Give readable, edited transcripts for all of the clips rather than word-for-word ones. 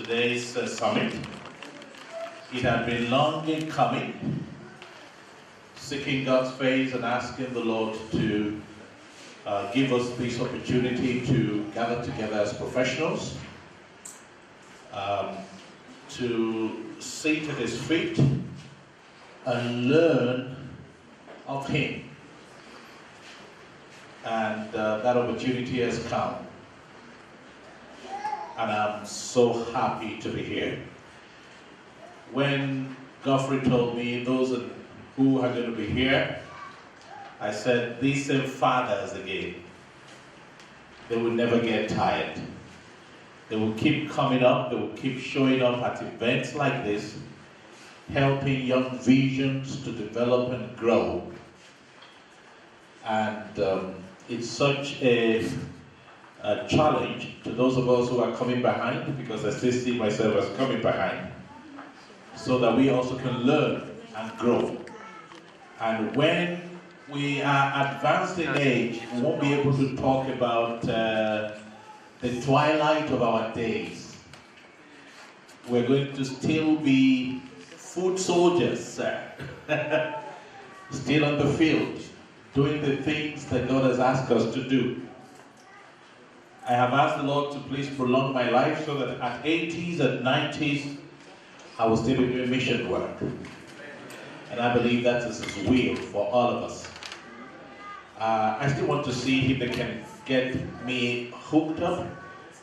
today's summit. It had been long in coming, seeking God's face and asking the Lord to give us this opportunity to gather together as professionals, to sit at His feet and learn of Him. And that opportunity has come. And I'm so happy to be here. When Godfrey told me those who are going to be here, I said, these same fathers again, they will never get tired. They will keep coming up, they will keep showing up at events like this, helping young visions to develop and grow. And it's such a challenge to those of us who are coming behind, because I still see myself as coming behind, so that we also can learn and grow. And when we are advanced in age, we won't be able to talk about the twilight of our days. We're going to still be foot soldiers, still on the field, doing the things that God has asked us to do. I have asked the Lord to please prolong my life so that at 80s and 90s, I will still be doing mission work. And I believe that is His will for all of us. I still want to see if they can get me hooked up.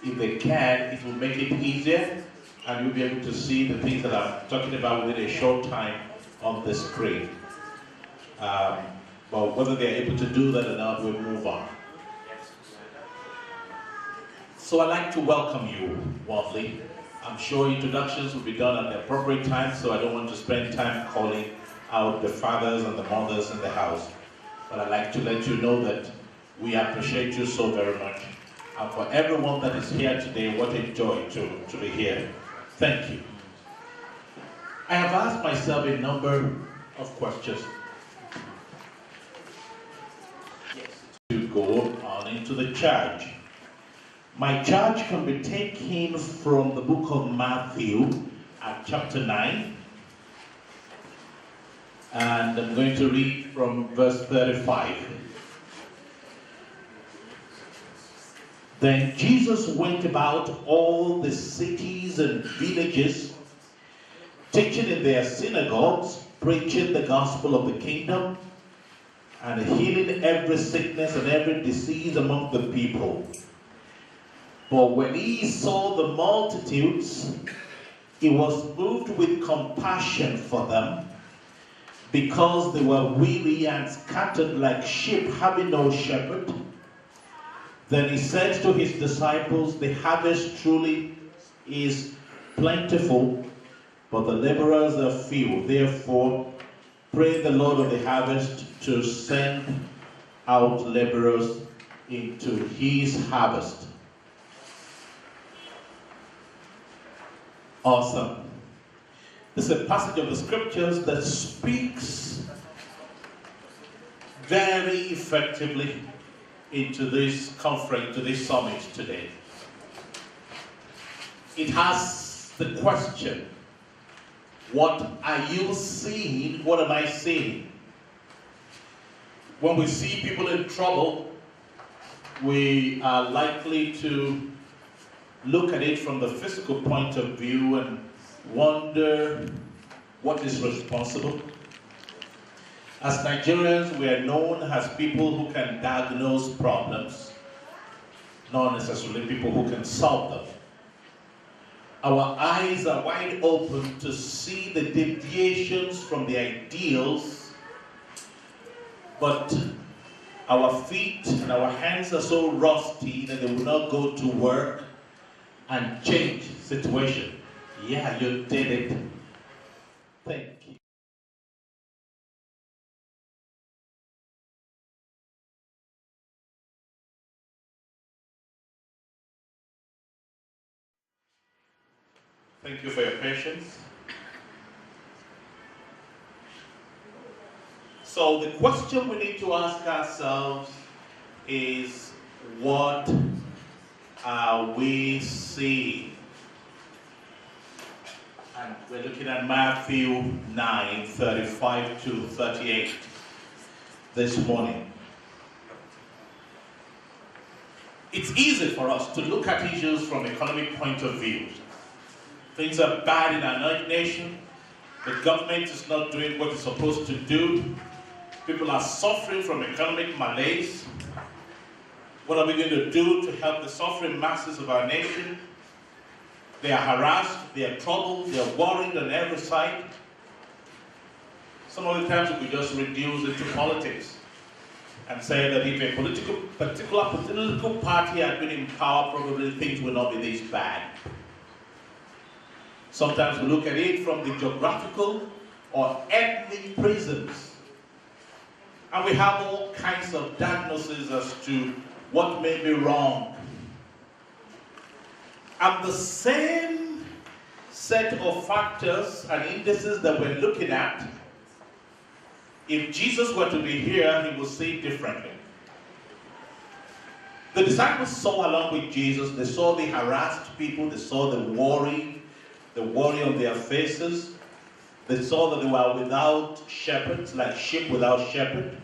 If they can, it will make it easier, and you'll be able to see the things that I'm talking about within a short time on the screen. But whether they're able to do that or not, we'll move on. So I'd like to welcome you warmly. I'm sure introductions will be done at the appropriate time, so I don't want to spend time calling out the fathers and the mothers in the house. But I'd like to let you know that we appreciate you so very much. And for everyone that is here today, what a joy to be here. Thank you. I have asked myself a number of questions to go on into the charge. My charge can be taken from the book of Matthew at chapter 9. And I'm going to read from verse 35. Then Jesus went about all the cities and villages, teaching in their synagogues, preaching the gospel of the kingdom, and healing every sickness and every disease among the people. But when He saw the multitudes, He was moved with compassion for them, because they were weary and scattered like sheep having no shepherd. Then He said to His disciples, the harvest truly is plentiful, but the laborers are few. Therefore, pray the Lord of the harvest to send out laborers into His harvest. Awesome. This is a passage of the scriptures that speaks very effectively into this conference, to this summit today. It has the question, what are you seeing? What am I seeing? When we see people in trouble, we are likely to look at it from the physical point of view and wonder what is responsible. As Nigerians, we are known as people who can diagnose problems, not necessarily people who can solve them. Our eyes are wide open to see the deviations from the ideals, but our feet and our hands are so rusty that they will not go to work and change the situation. Yeah, you did it. Thank you. Thank you for your patience. So the question we need to ask ourselves is, what are we seeing? We're looking at Matthew 9, 35 to 38 this morning. It's easy for us to look at issues from an economic point of view. Things are bad in our nation. The government is not doing what it's supposed to do. People are suffering from economic malaise. What are we going to do to help the suffering masses of our nation? They are harassed, they are troubled, they are worried on every side. Some of the times we could just reduce it to politics and say that if a particular political party had been in power, probably things will not be this bad. Sometimes we look at it from the geographical or ethnic prisms. And we have all kinds of diagnoses as to what may be wrong. And the same set of factors and indices that we're looking at, if Jesus were to be here, he would see it differently. The disciples saw along with Jesus, they saw the harassed people, they saw the worry on their faces. They saw that they were without shepherds, like sheep without shepherd.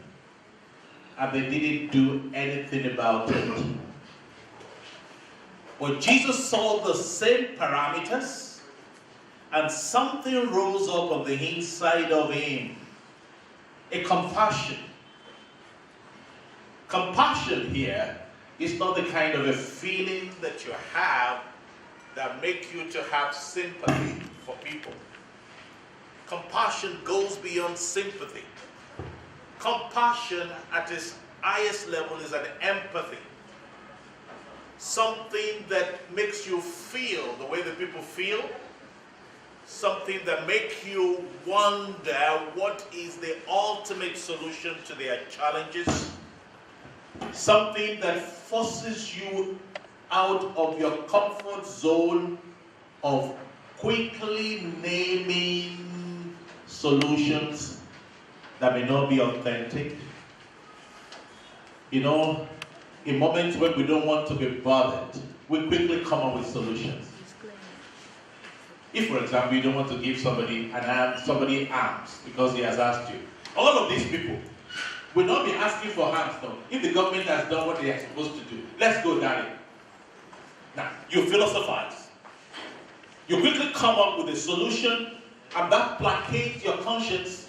And they didn't do anything about it. But Jesus saw the same parameters, and something rose up on the inside of him. A compassion. Compassion here is not the kind of a feeling that you have that make you to have sympathy for people. Compassion goes beyond sympathy. Compassion at its highest level is an empathy. Something that makes you feel the way the people feel. Something that makes you wonder what is the ultimate solution to their challenges. Something that forces you out of your comfort zone of quickly naming solutions that may not be authentic. You know, in moments when we don't want to be bothered, we quickly come up with solutions. If, for example, you don't want to give somebody arms because he has asked you, all of these people will not be asking for arms though. If the government has done what they are supposed to do, let's go, Daddy. Now, you philosophize. You quickly come up with a solution, and that placates your conscience,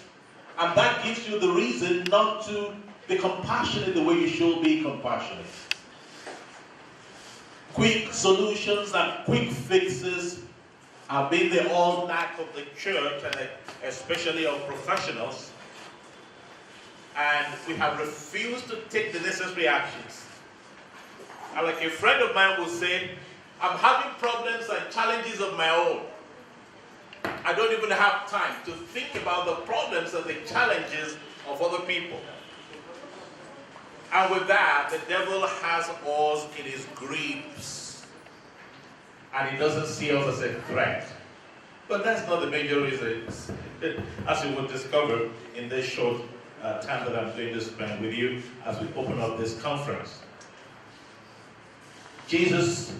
and that gives you the reason not to be compassionate the way you should be compassionate. Quick solutions and quick fixes have been the hallmark of the church, and especially of professionals, and we have refused to take the necessary actions. And like a friend of mine will say, I'm having problems and challenges of my own. I don't even have time to think about the problems and the challenges of other people. And with that, the devil has us in his grips. And he doesn't see us as a threat. But that's not the major reason, as you will discover in this short time that I'm going to spend with you as we open up this conference. Jesus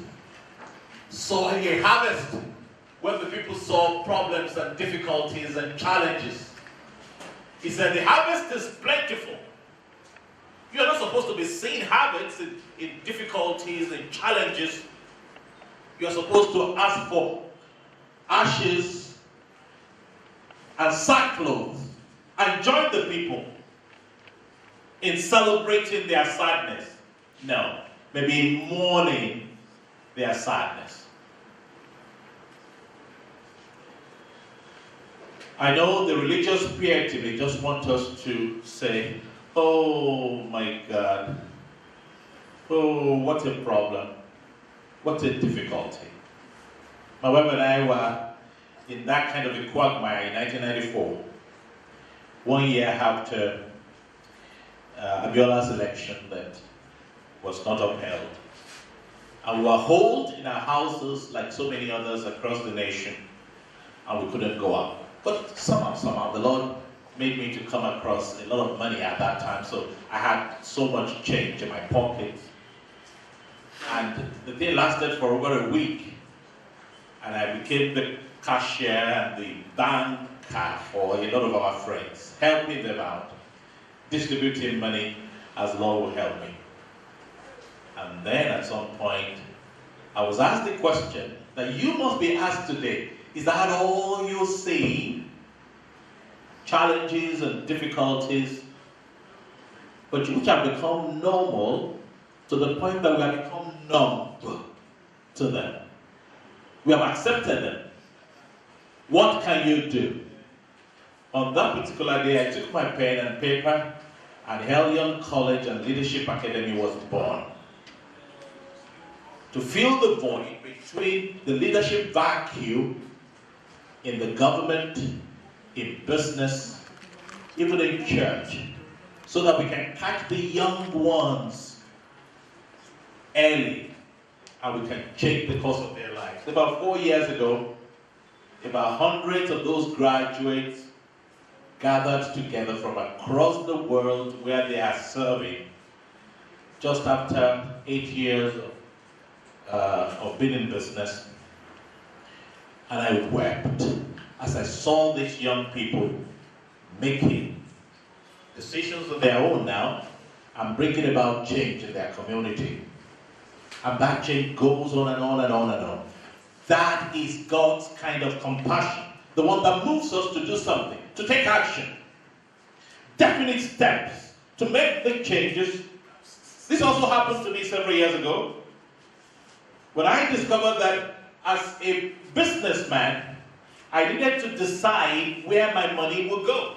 saw a harvest when the people saw problems and difficulties and challenges. He said, the harvest is plentiful. You are not supposed to be seeing harvests in difficulties and challenges. You are supposed to ask for ashes and sackcloth and join the people in celebrating their sadness. No, maybe in mourning their sadness. I know the religious piety, they just want us to say, oh my God, oh, what a problem, what a difficulty. My wife and I were in that kind of a quagmire in 1994, 1 year after Abiola's election that was not upheld. And we were holed in our houses like so many others across the nation, and we couldn't go out. But somehow, the Lord made me to come across a lot of money at that time, so I had so much change in my pocket. And the thing lasted for over a week, and I became the cashier and the banker for a lot of our friends, helping them out, distributing money as Lord will help me. And then at some point, I was asked the question that you must be asked today. Is that all you're seeing? Challenges and difficulties, but which have become normal to the point that we have become numb to them. We have accepted them. What can you do? On that particular day, I took my pen and paper, and Helion College and Leadership Academy was born. To fill the void between the leadership vacuum in the government, in business, even in church, so that we can catch the young ones early and we can change the course of their lives. About 4 years ago, about hundreds of those graduates gathered together from across the world where they are serving just after 8 years of being in business. And I wept as I saw these young people making decisions of their own now and bringing about change in their community. And that change goes on and on and on and on. That is God's kind of compassion, the one that moves us to do something, to take action, definite steps, to make the changes. This also happened to me several years ago, when I discovered that as a businessman, I needed to decide where my money would go.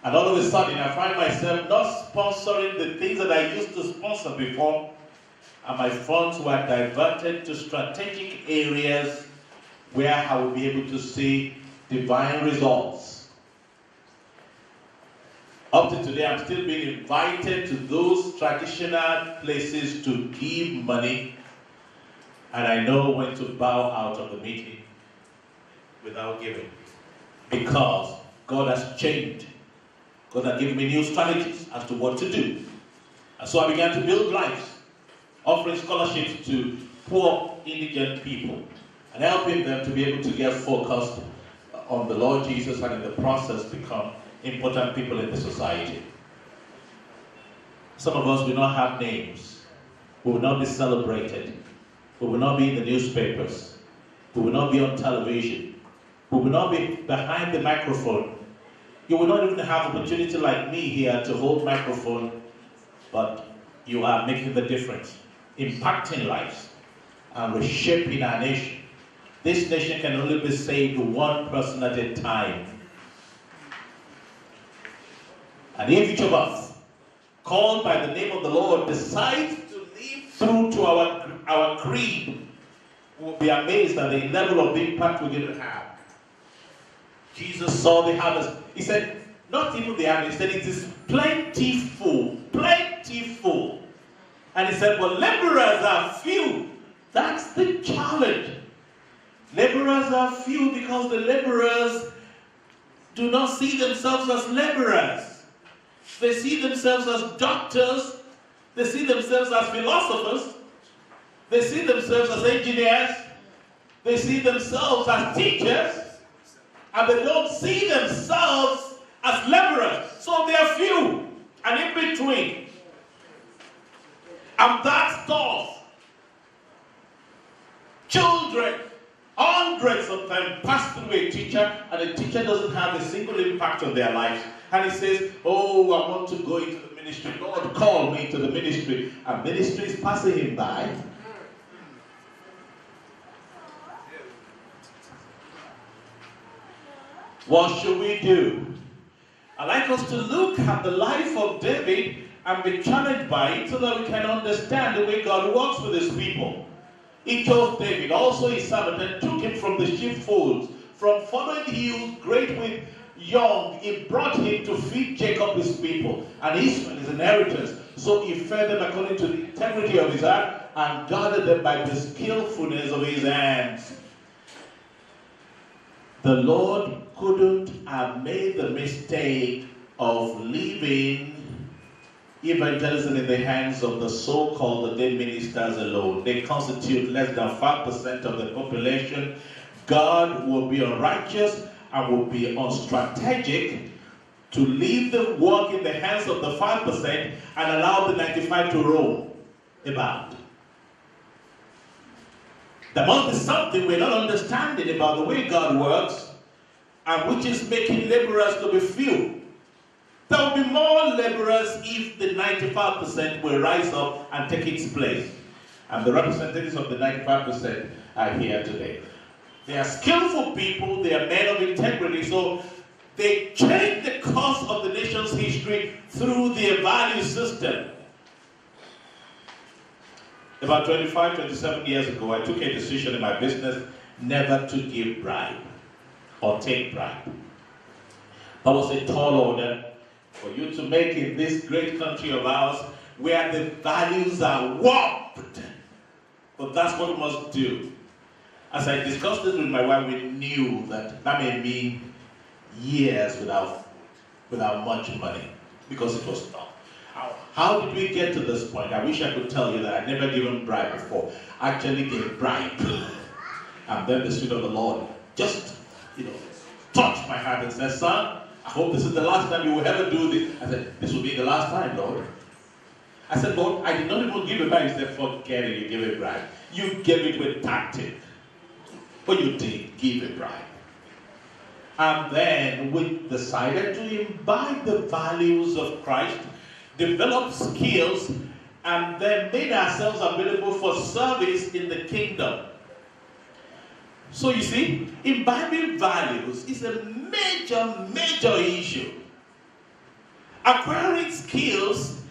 And all of a sudden, I find myself not sponsoring the things that I used to sponsor before, and my funds were diverted to strategic areas where I will be able to see divine results. Up to today, I'm still being invited to those traditional places to give money, and I know when to bow out of the meeting without giving, because God has changed. God has given me new strategies as to what to do. And so I began to build lives, offering scholarships to poor, indigent people, and helping them to be able to get focused on the Lord Jesus and in the process become important people in the society. Some of us will not have names. We will not be celebrated. We will not be in the newspapers. We will not be on television. We will not be behind the microphone. You will not even have opportunity like me here to hold microphone, but you are making the difference, impacting lives and reshaping our nation. This nation can only be saved one person at a time. And if each of us, called by the name of the Lord, decides to live through to our creed, we will be amazed at the level of impact we're going to have. Jesus saw the harvest. He said, not even the harvest, he said it is plentiful, plentiful. And he said, well, laborers are few. That's the challenge. Laborers are few because the laborers do not see themselves as laborers. They see themselves as doctors. They see themselves as philosophers. They see themselves as engineers. They see themselves as teachers. And they don't see themselves as laborers. So they are few and in between. And that's tough. Children, hundreds of them pass through a teacher, and the teacher doesn't have a single impact on their lives. And he says, oh, I want to go into the ministry. Lord, call me to the ministry. And ministry is passing him by. What should we do? I'd like us to look at the life of David and be challenged by it so that we can understand the way God works with his people. He chose David, also his servant, and took him from the sheepfolds, from following hills great with young. He brought him to feed Jacob his people, and Israel his inheritance. So he fed them according to the integrity of his heart, and guarded them by the skillfulness of his hands. The Lord couldn't have made the mistake of leaving evangelism in the hands of the so-called ordained ministers alone. They constitute less than 5% of the population, God will be unrighteous and will be unstrategic to leave the work in the hands of the 5% and allow the 95% to roll about. There must be something we're not understanding about the way God works, and which is making laborers to be few. There will be more laborers if the 95% will rise up and take its place. And the representatives of the 95% are here today. They are skillful people, they are men of integrity, so they changed the course of the nation's history through their value system. About 25, 27 years ago, I took a decision in my business never to give bribe or take bribe. That was a tall order for you to make in this great country of ours where the values are warped. But that's what we must do. As I discussed this with my wife, we knew that may mean years without much money, because it was tough. How did we get to this point? I wish I could tell you that I'd never given bribe before. I actually gave bribe. And then the Spirit of the Lord just, touched my heart and said, son, I hope this is the last time you will ever do this. I said, this will be the last time, Lord. I said, Lord, I did not even give a bribe. He said, forget it, you gave a bribe. You gave it with tactic. But you did give a bribe. And then we decided to imbibe the values of Christ, develop skills, and then made ourselves available for service in the kingdom. So you see, imbibing values is a major issue. Acquiring skills,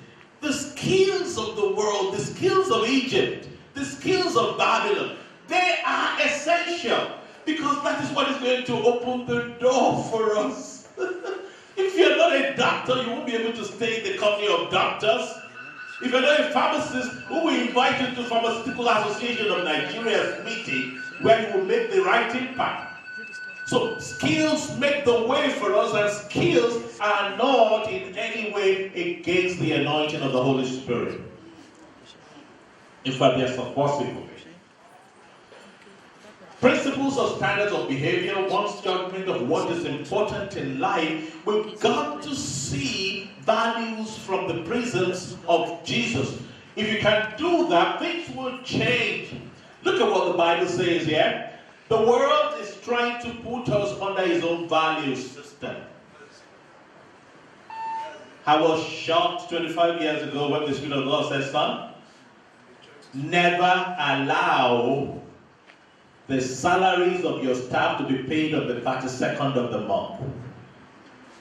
the skills of the world, the skills of Egypt, the skills of Babylon, they are essential, because that is what is going to open the door for us. If you're not a doctor, you won't be able to stay in the company of doctors. If you're not a pharmacist, who will invite you to Pharmaceutical Association of Nigeria's meeting where you will make the right impact? So skills make the way for us, and skills are not in any way against the anointing of the Holy Spirit. In fact, they are supportive. Principles or standards of behavior, one's judgment of what is important in life, we've got to see values from the prisms of Jesus. If you can do that, things will change. Look at what the Bible says here. The world is trying to put us under its own value system. I was shocked 25 years ago when the Spirit of the Lord said, son, never allow the salaries of your staff to be paid on the 32nd of the month.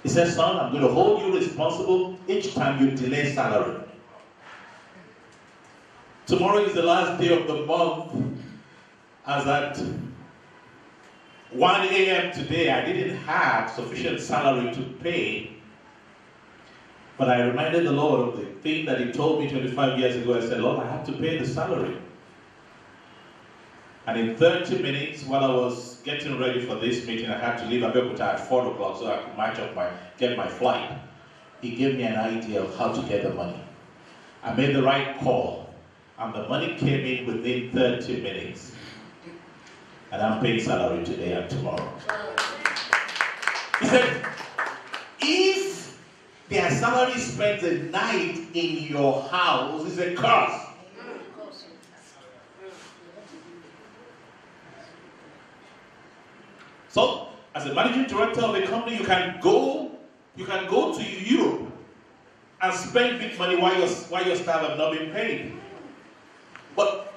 He says, son, I'm going to hold you responsible each time you delay salary. Tomorrow is the last day of the month. As at 1 a.m. today, I didn't have sufficient salary to pay. But I reminded the Lord of the thing that He told me 25 years ago. I said, Lord, I have to pay the salary. And in 30 minutes, while I was getting ready for this meeting, I had to leave Abuja at 4 o'clock so I could match up get my flight. He gave me an idea of how to get the money. I made the right call, and the money came in within 30 minutes. And I'm paying salary today and tomorrow. He said, if their salary spends a night in your house, it's a curse. So, as a managing director of a company, you can go to Europe and spend big money while your staff have not been paid. But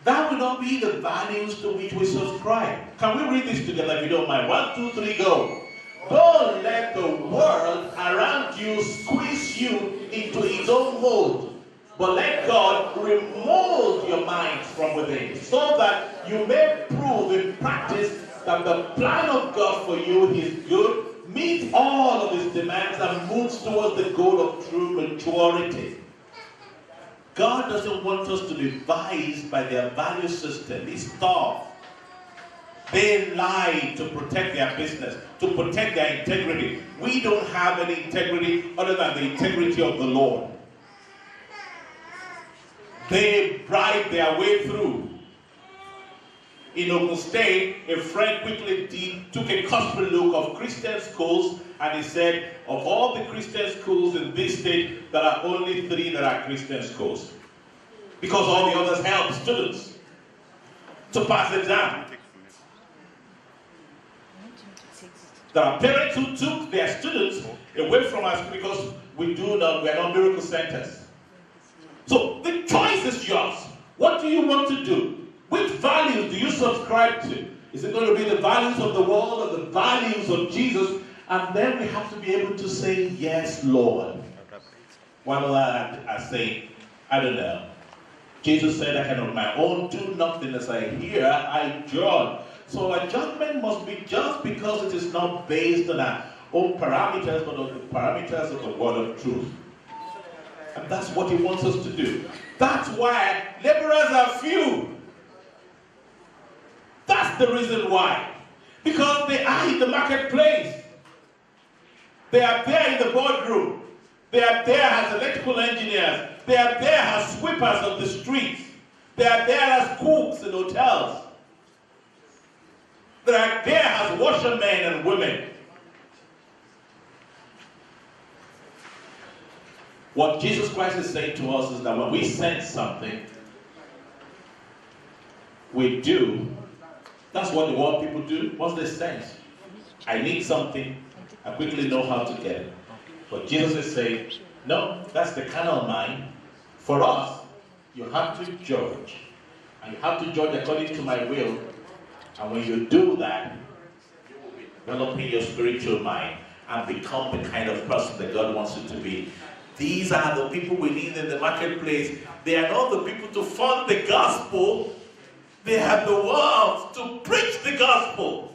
that will not be the values to which we subscribe. Can we read this together if you don't mind? 1, 2, 3, go. Don't let the world around you squeeze you into its own mold, but let God remold your minds from within, so that you may prove in practice that the plan of God for you is good, meets all of His demands, and moves towards the goal of true maturity. God doesn't want us to be biased by their value system. It's tough. They lie to protect their business, to protect their integrity. We don't have any integrity other than the integrity of the Lord. They bribe their way through. In Ogun State, a friend quickly took a customary look of Christian schools, and he said, of all the Christian schools in this state, there are only 3 that are Christian schools. Because all the others help students to pass the exam. There are parents who took their students away from us because we are not miracle centers. So the choice is yours. What do you want to do? Which values do you subscribe to? Is it going to be the values of the world or the values of Jesus? And then we have to be able to say, yes, Lord. One of that I say, I don't know. Jesus said, I can on my own do nothing. As I hear, I judge. So our judgment must be just because it is not based on our own parameters, but on the parameters of the word of truth. And that's what he wants us to do. That's why laborers are few. That's the reason why. Because they are in the marketplace. They are there in the boardroom. They are there as electrical engineers. They are there as sweepers of the streets. They are there as cooks in hotels. They are there as washermen and women. What Jesus Christ is saying to us is that when we sense something, we do. That's what the world people do. What's the sense? I need something. I quickly know how to get it. But Jesus is saying, no, that's the carnal mind. For us, you have to judge. And you have to judge according to my will. And when you do that, you will be developing your spiritual mind and become the kind of person that God wants you to be. These are the people we need in the marketplace. They are not the people to fund the gospel. They have the words to preach the gospel.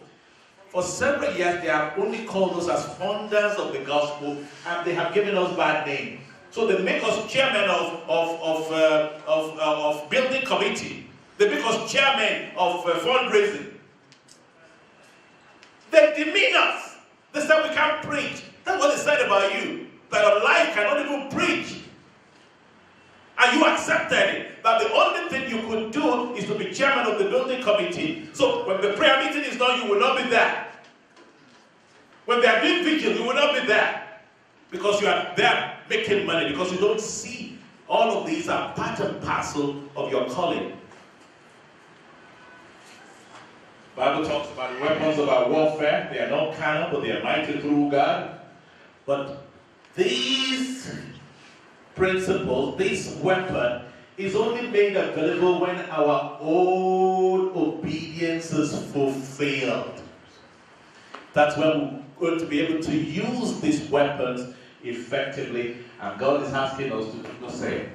For several years, they have only called us as funders of the gospel, and they have given us bad names. So they make us chairman of building committee. They make us chairman of fundraising. They demean us. They said we can't preach. That's what they said about you. That your life cannot even preach. And you accepted it. That the only thing you could do is to be chairman of the building committee. So when the prayer meeting is done, you will not be there. When they are doing vigil, you will not be there. Because you are there making money. Because you don't see all of these are part and parcel of your calling. The Bible talks about the weapons of our warfare. They are not carnal, but they are mighty through God. But these principles, this weapon, is only made available when our own obedience is fulfilled. That's when we're going to be able to use these weapons effectively, and God is asking us to do the same.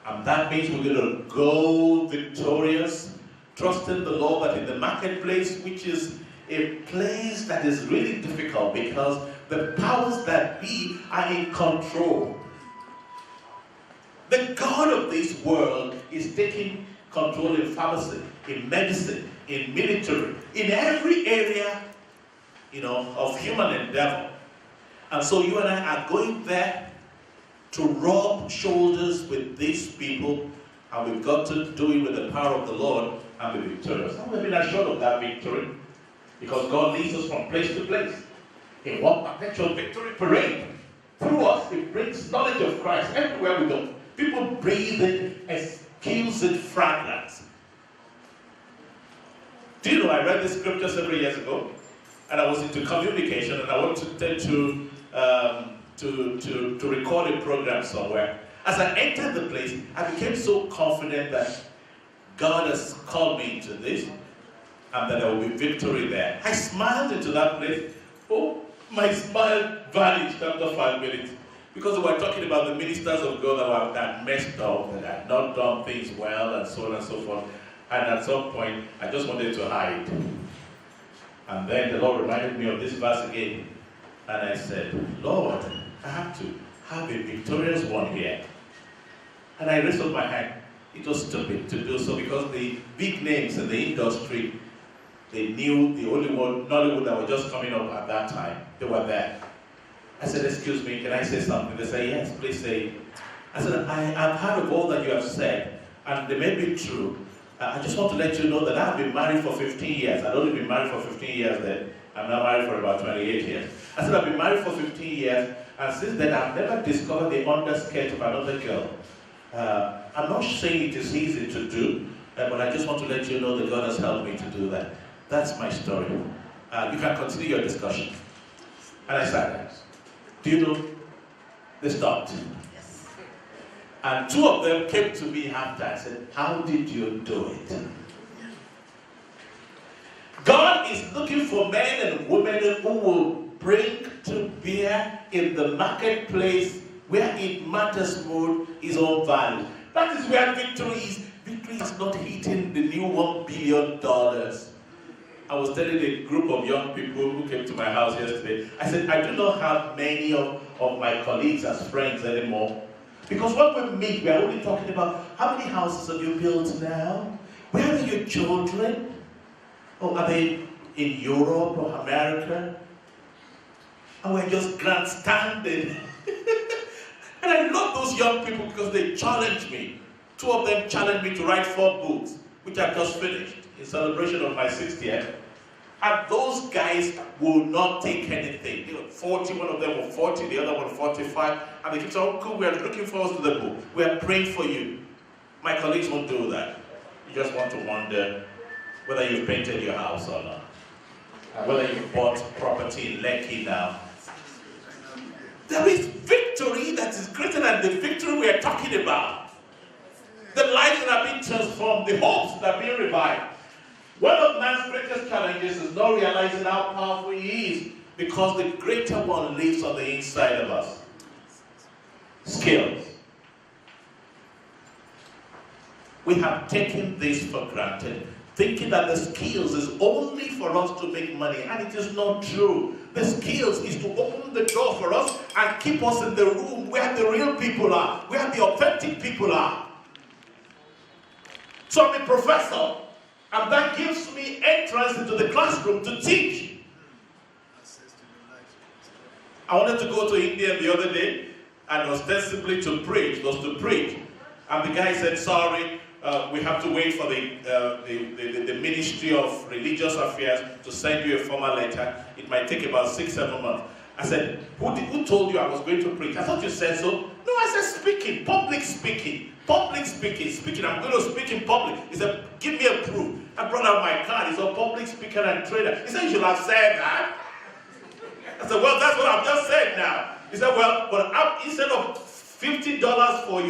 And that means we're going to go victorious, trusting the Lord, that in the marketplace, which is a place that is really difficult because the powers that be are in control. The God of this world is taking control in pharmacy, in medicine, in military, in every area, of human endeavor. And so you and I are going there to rub shoulders with these people, and we've got to do it with the power of the Lord and be victorious. And we've been assured of that victory because God leads us from place to place. In one perpetual victory parade, through us, it brings knowledge of Christ everywhere we go. People breathe in exquisite fragrance. Do you know, I read this scripture several years ago, and I was into communication, and I wanted to record a program somewhere. As I entered the place, I became so confident that God has called me into this, and that there will be victory there. I smiled into that place. Oh, my smile vanished after 5 minutes. Because we were talking about the ministers of God that messed up, that had not done things well, and so on and so forth. And at some point, I just wanted to hide. And then the Lord reminded me of this verse again. And I said, Lord, I have to have a victorious one here. And I raised up my hand. It was stupid to do so because the big names in the industry, they knew the only one, Nollywood that were just coming up at that time. They were there. I said, excuse me, can I say something? They said, yes, please say it. I said, I have heard of all that you have said, and they may be true. I just want to let you know that I've been married for 15 years. I'd only been married for 15 years then. I'm now married for about 28 years. I said I've been married for 15 years, and since then I've never discovered the underskirt of another girl. I'm not saying it is easy to do, but I just want to let you know that God has helped me to do that. That's my story. You can continue your discussion. And I said, do you know? They stopped. Yes. And two of them came to me after. I said, how did you do it? God is looking for men and women who will bring to bear in the marketplace where it matters more his own value. That is where victory is. Victory is not hitting the new $1 billion. I was telling a group of young people who came to my house yesterday, I said, I do not have many of my colleagues as friends anymore. Because when we meet, we are only talking about how many houses have you built now? Where are your children? Or are they in Europe or America? And we're just grandstanding. And I love those young people because they challenge me. Two of them challenged me to write 4 books, which I've just finished in celebration of my 60th. And those guys will not take anything. You know, 40, one of them were 40, the other one 45. And they keep saying, oh, cool, we are looking forward to the book. We are praying for you. My colleagues won't do that. You just want to wonder whether you've painted your house or not. Whether you've bought property in Lekki now. There is victory that is greater than the victory we are talking about. The lives that are being transformed, the hopes that are being revived. One of man's greatest challenges is not realizing how powerful he is, because the greater one lives on the inside of us. Skills. We have taken this for granted, thinking that the skills is only for us to make money, and it is not true. The skills is to open the door for us and keep us in the room where the real people are, where the authentic people are. So I'm a professor, and that gives me entrance into the classroom to teach. I wanted to go to India the other day, and ostensibly to preach, and the guy said, sorry, we have to wait for the Ministry of Religious Affairs to send you a formal letter. It might take about 6-7 months. I said, who told you I was going to preach? I thought you said so. No, I said speaking, public speaking. I'm going to speak in public. He said, give me a proof. I brought out my card. He's a public speaker and trader. He said, you should have said that. I said, well, that's what I've just said now. He said, well, but instead of $50 for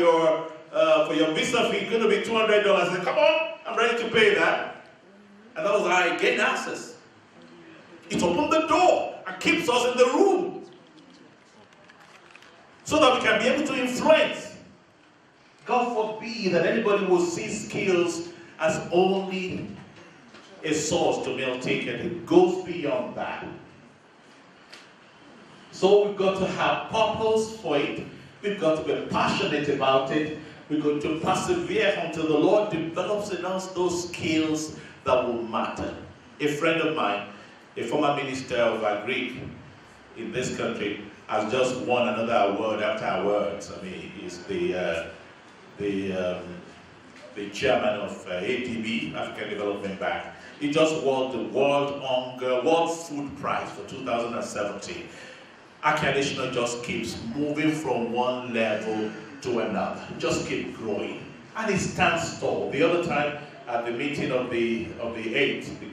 your visa fee, it's going to be $200. I said, come on, I'm ready to pay that. And that was how I gained access. It opened the door and keeps us in the room so that we can be able to influence. God forbid that anybody will see skills as only a source to meal ticket. It goes beyond that. So we've got to have purpose for it. We've got to be passionate about it. We're going to persevere until the Lord develops in us those skills that will matter. A friend of mine, a former minister of Agric in this country, has just won another award after awards. I mean, he's the chairman of ADB, African Development Bank. He just won the World Food Prize for 2017. Accreditation just keeps moving from one level to another, just keep growing, and it stands tall. The other time at the meeting of the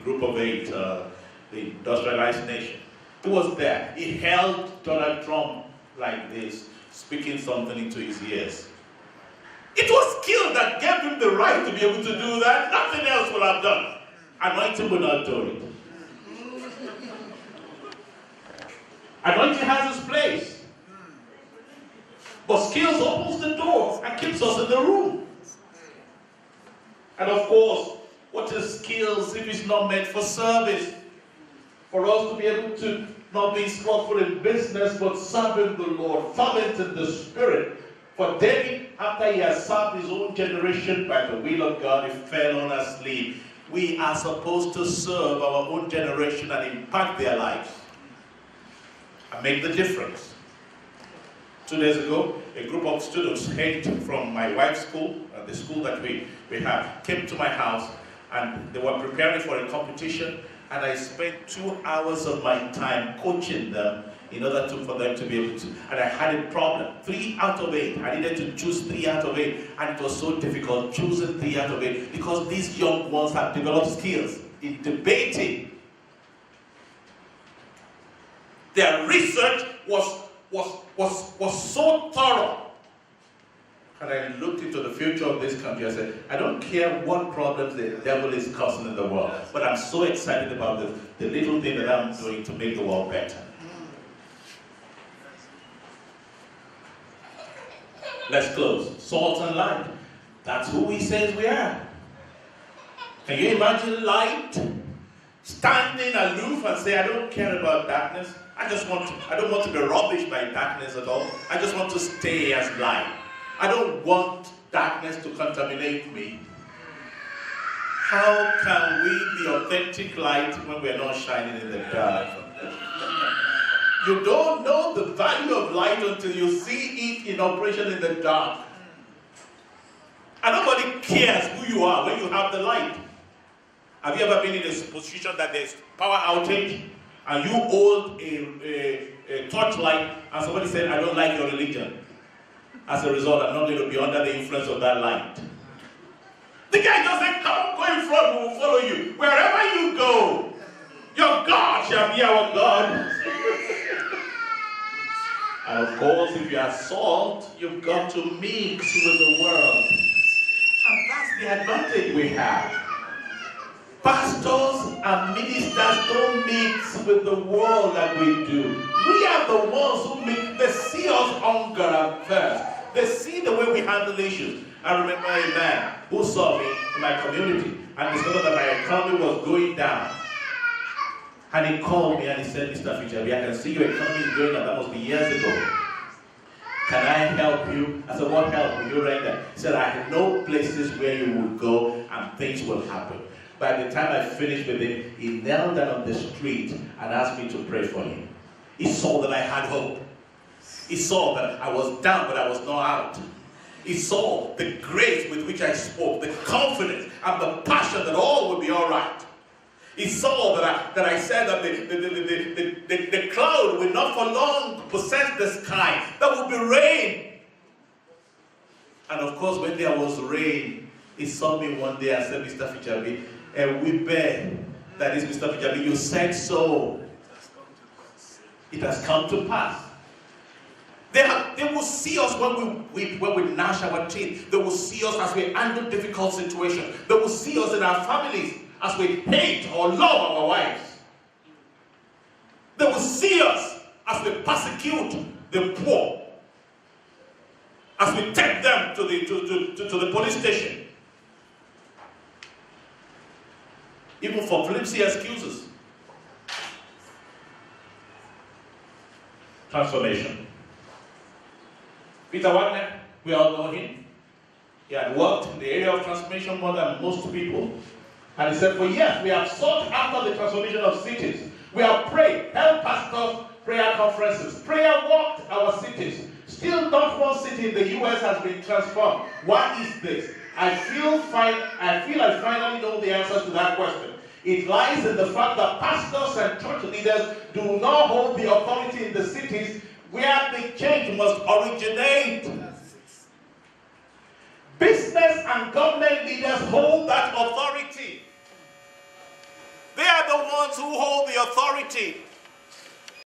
group of 8, the industrialized nation, he was there. He held Donald Trump like this, speaking something into his ears. It was skill that gave him the right to be able to do that. Nothing else would have done. Anointing will not do it. Anointing has its place. But skills opens the door and keeps us in the room. And of course, what is skills if it's not meant for service? For us to be able to not be slothful in business, but serving the Lord, fervent in the Spirit. For David, after he has served his own generation by the will of God, he fell on asleep. We are supposed to serve our own generation and impact their lives and make the difference. 2 days ago, a group of students headed from my wife's school, the school that we have, came to my house, and they were preparing for a competition, and I spent 2 hours of my time coaching them in order for them to be able to, and I had a problem. 3 out of 8, I needed to choose 3 out of 8, and it was so difficult choosing 3 out of 8, because these young ones have developed skills in debating. Their research was so thorough. And I looked into the future of this country. I said, I don't care what problems the devil is causing in the world, but I'm so excited about the little thing that I'm doing to make the world better. Let's close. Salt and light. That's who he says we are. Can you imagine light standing aloof and say, I don't care about darkness. I don't want to be rubbished by darkness at all. I just want to stay as light. I don't want darkness to contaminate me. How can we be authentic light when we're not shining in the dark? You don't know the value of light until you see it in operation in the dark. And nobody cares who you are when you have the light. Have you ever been in a position that there's power outage and you hold a torchlight and somebody said, I don't like your religion. As a result, I'm not going to be under the influence of that light. The guy just said, come, go in front, we will follow you. Wherever you go, your God shall be our God. And of course, if you are salt, you've got to mix with the world. And that's the advantage we have. Pastors and ministers don't mix with the world like we do. We are the ones who mix. They see us hunger at first. They see the way we handle issues. I remember a man who saw me in my community and discovered that my economy was going down. And he called me and he said, Mr. Fijabi, I can see your economy is going down. That must be years ago. Can I help you? I said, what help will you right there? He said, I know places where you would go and things will happen. By the time I finished with him, he knelt down on the street and asked me to pray for him. He saw that I had hope. He saw that I was down, but I was not out. He saw the grace with which I spoke, the confidence and the passion that all would be all right. He saw that I said that the cloud will not for long possess the sky. There will be rain. And of course, when there was rain, he saw me one day and said, Mr. Fijabi, we beg, that is Mr. Fijabi, you said so. It has come to pass. They will see us when we gnash our teeth. They will see us as we handle difficult situations. They will see us in our families as we hate or love our wives. They will see us as we persecute the poor, as we take them to the police station, even for flimsy excuses. Transformation. Peter Wagner, we all know him. He had worked in the area of transformation more than most people. And he said, for years, we have sought after the transformation of cities. We have prayed, held pastors' prayer conferences. Prayer walked our cities. Still not one city in the U.S. has been transformed. Why is this? I feel I finally know the answer to that question. It lies in the fact that pastors and church leaders do not hold the authority in the cities where the change must originate. Business and government leaders hold that authority. They are the ones who hold the authority